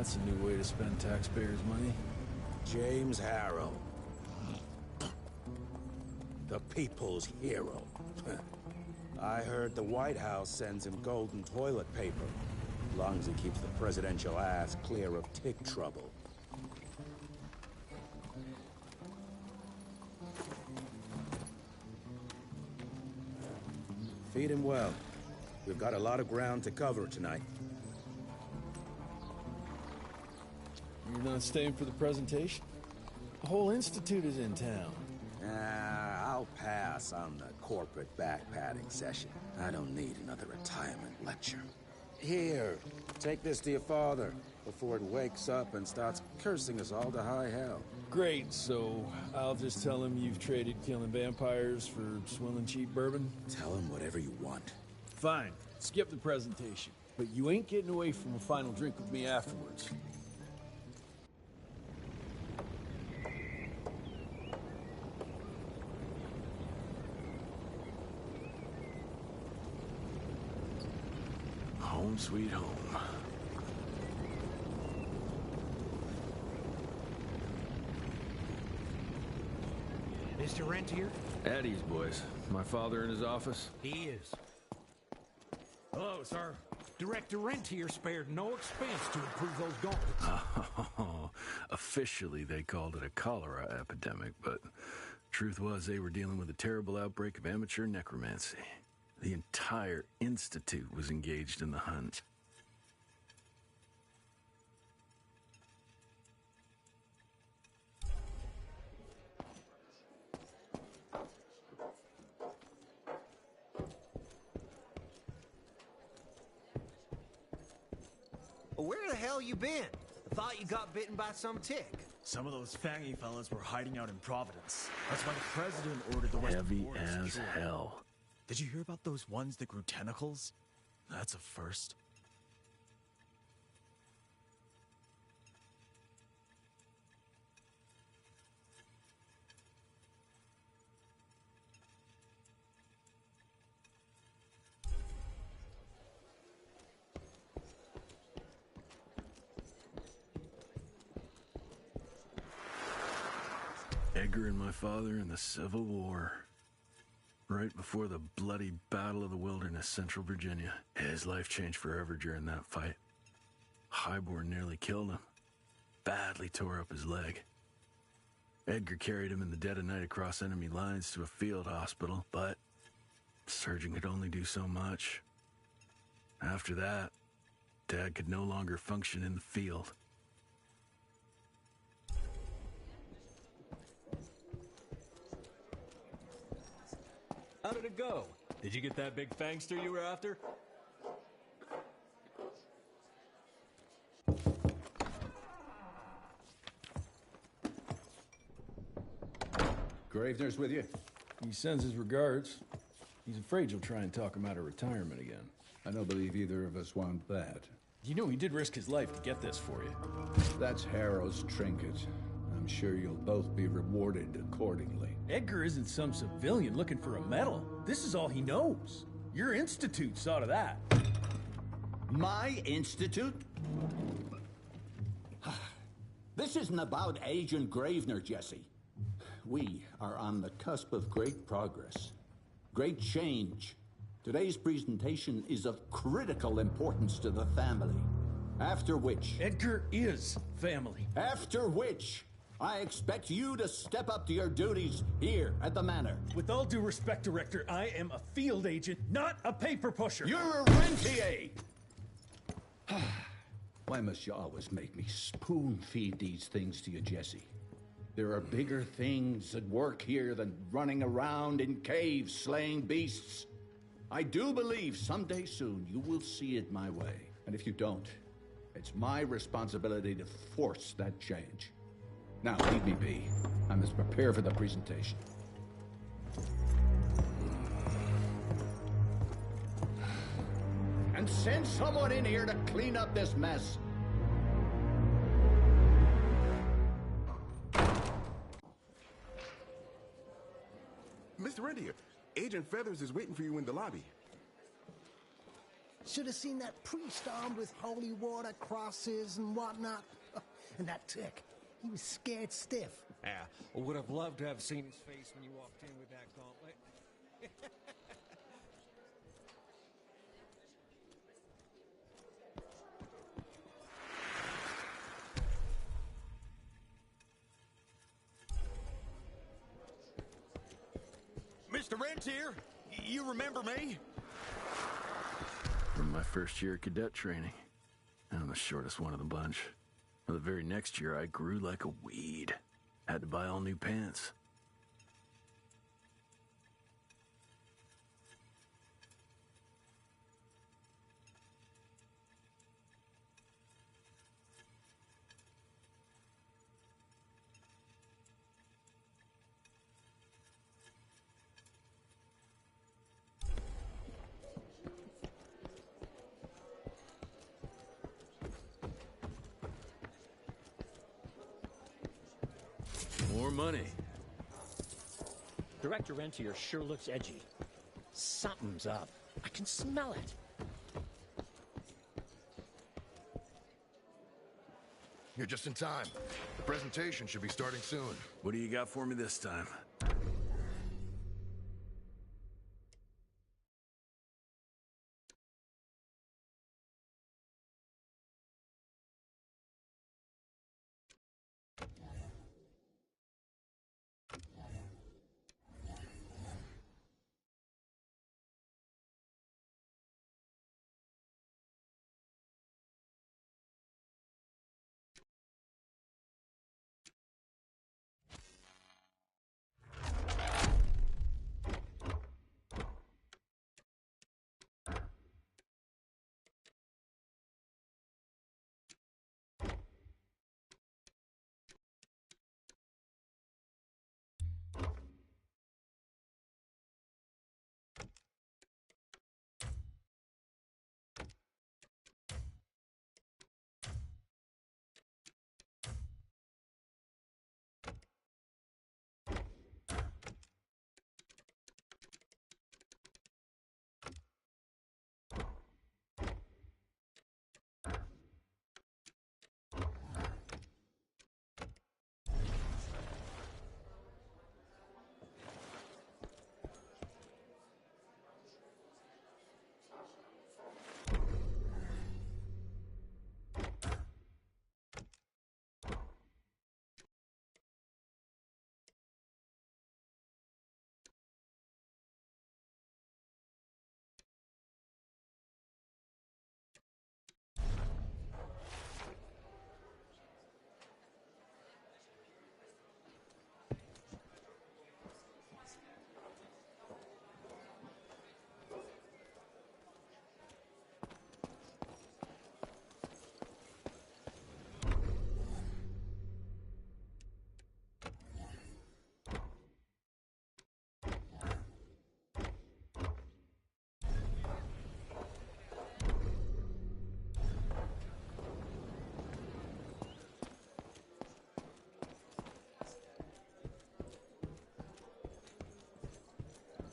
That's a new way to spend taxpayers' money. James Harrow. The people's hero. I heard the White House sends him golden toilet paper. As long as he keeps the presidential ass clear of tick trouble. Feed him well. We've got a lot of ground to cover tonight. You're not staying for the presentation? The whole institute is in town. I'll pass on the corporate backpatting session. I don't need another retirement lecture. Here, take this to your father before it wakes up and starts cursing us all to high hell. Great, so I'll just tell him you've traded killing vampires for swilling cheap bourbon? Tell him whatever you want. Fine, skip the presentation. But you ain't getting away from a final drink with me afterwards. Home sweet home. Mr. Rentier? At ease, boys. My father in his office? He is. Hello, sir. Director Rentier spared no expense to improve those gauntlets. Oh, officially they called it a cholera epidemic, but truth was they were dealing with a terrible outbreak of amateur necromancy. The entire institute was engaged in the hunt. Where the hell you been? I thought you got bitten by some tick. Some of those fangy fellas were hiding out in Providence. That's why the president ordered the Western Heavy borders as secured. hell. Did you hear about those ones that grew tentacles? That's a first. Edgar and my father in the Civil War. Right before the bloody Battle of the Wilderness, Central Virginia. His life changed forever during that fight. Highborn nearly killed him. Badly tore up his leg. Edgar carried him in the dead of night across enemy lines to a field hospital, but the surgeon could only do so much. After that, Dad could no longer function in the field. How did it go? Did you get that big fangster you were after? Gravener's with you? He sends his regards. He's afraid you'll try and talk him out of retirement again. I don't believe either of us want that. You know he did risk his life to get this for you. That's Harrow's trinket. I'm sure you'll both be rewarded accordingly. Edgar isn't some civilian looking for a medal. This is all he knows. Your institute saw to that. My institute? This isn't about Agent Gravener, Jesse. We are on the cusp of great progress, great change. Today's presentation is of critical importance to the family. After which... Edgar is family. After which... I expect you to step up to your duties here at the Manor. With all due respect, Director, I am a field agent, not a paper pusher. You're a rentier! Why must you always make me spoon-feed these things to you, Jesse? There are bigger things at work here than running around in caves slaying beasts. I do believe someday soon you will see it my way. And if you don't, it's my responsibility to force that change. Now, leave me be. I must prepare for the presentation. And send someone in here to clean up this mess. Mr. Rentier, Agent Feathers is waiting for you in the lobby. Should have seen that priest armed with holy water, crosses, and whatnot. And that tick, he was scared stiff. Yeah, I would have loved to have seen his face when you walked in with that gauntlet. Mr. Rentier, you remember me? From my first year of cadet training. I'm the shortest one of the bunch. The very next year, I grew like a weed. Had to buy all new pants. More money. Director Rentier sure looks edgy. Something's up. I can smell it. You're just in time. The presentation should be starting soon. What do you got for me this time?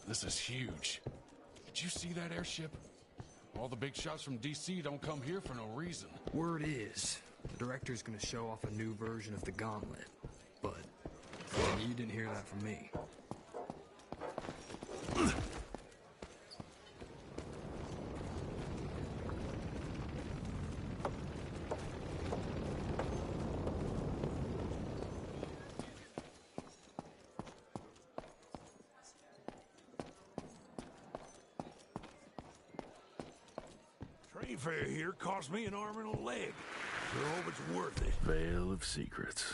This is huge. Did you see that airship? All the big shots from DC don't come here for no reason. Word is, the director's gonna show off a new version of the gauntlet. But you didn't hear that from me. Train fare here cost me an arm and a leg. Sure hope it's worth it. Veil of Secrets.